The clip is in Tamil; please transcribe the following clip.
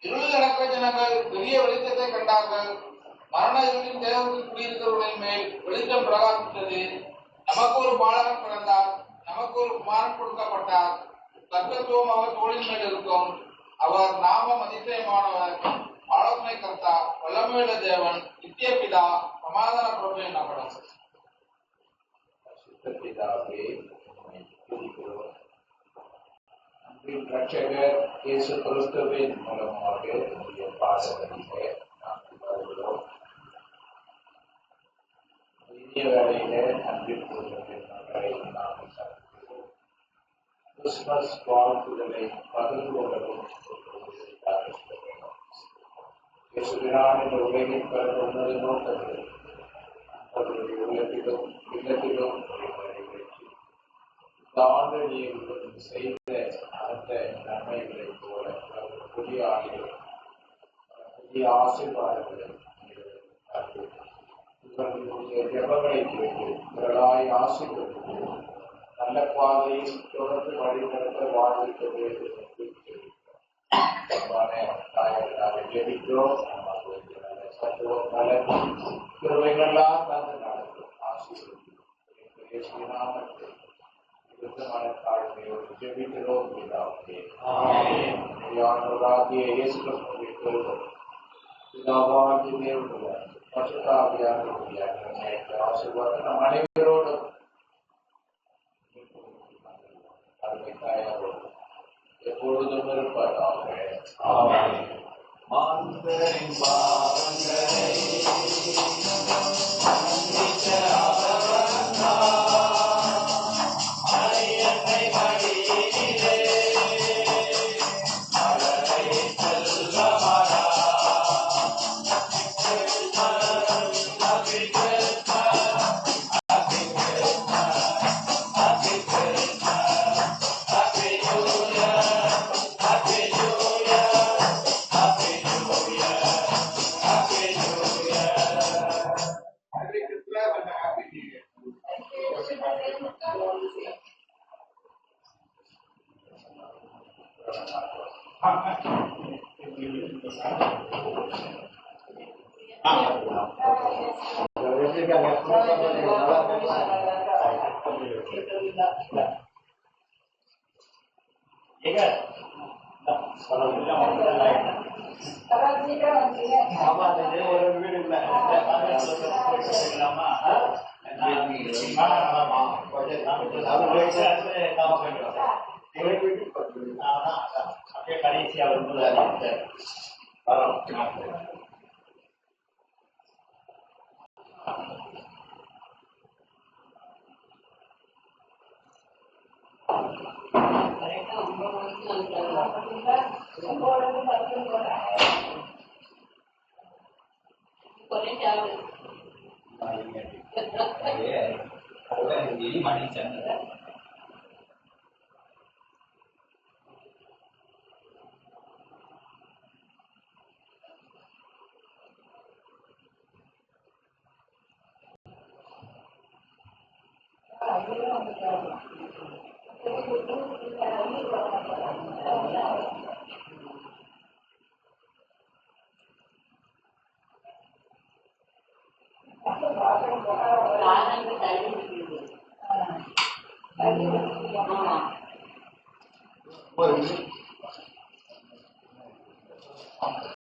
இருளில் நடக்கிற ஜனங்கள் பெரிய வெளிச்சத்தை கண்டார்கள். மரண இருளின் தேவத்தில் குடியிருக்கிறவர்களின் மேல் வெளிச்சம் பிரகாசித்தது. நமக்கு ஒரு பாலகன் பிறந்தார், நமக்கு ஒரு குமாரன் கொடுக்கப்பட்டார். கர்த்தத்துவம் அவர் தோளின் மேல் இருக்கும். அவர் நாமம் அதிசயமானவர், ஆலோசனை கர்த்தா, வல்லமையுள்ள தேவன், நித்திய பிதா, சமாதான பிரபு எனப்படும். ரட்சகர் இயேசு கிறிஸ்துவின் மூலமாக நம்முடைய பாதங்களிலே நாம் வருகிறோம். இந்திய வேலையிலே அன்பின் குடும்பத்தின் மக்களை நாம் சந்திக்கிறோம். கிறிஸ்துமஸ் வாழ்த்துதலை பகிர்ந்து கொள்ளவும் இயேசுவினால் இந்த உலகில் பிறந்தது நோக்கங்கள் அவர்களுடைய உள்ளத்திலும் இல்லத்திலும் ஆண்டு நீர் செய்த அந்த நன்மைகளை போல புதிய ஆளுகள் புதிய ஆசீர்வாதங்களை இவர்களுடைய ஜெபங்களை கேட்டு இவர்களாய் ஆசீர்வதித்து நல்ல பாதையில் தொடர்ந்து வழிநடத்த வாழ்விக்க வேண்டும் என்று ஜெபிக்கிறோம். சத்துவம் நலன் கிருபைகளெல்லாம் தந்து நடக்கும் ஆசீர்வதிக்கும் நாமத்தில் தாழ்மையோடு ஜெபிக்கிறோம். இயேசு கிறிஸ்துவின் பிதாவாகிய தேவனுடைய பரிசுத்தாவியானவருடைய ஆசீர்வாதம் நம் அனைவரோடும் அருமை தாயாரோடு எப்பொழுதும் இருப்பதாக. மாந்தரின் பாவங்களை கடைசியா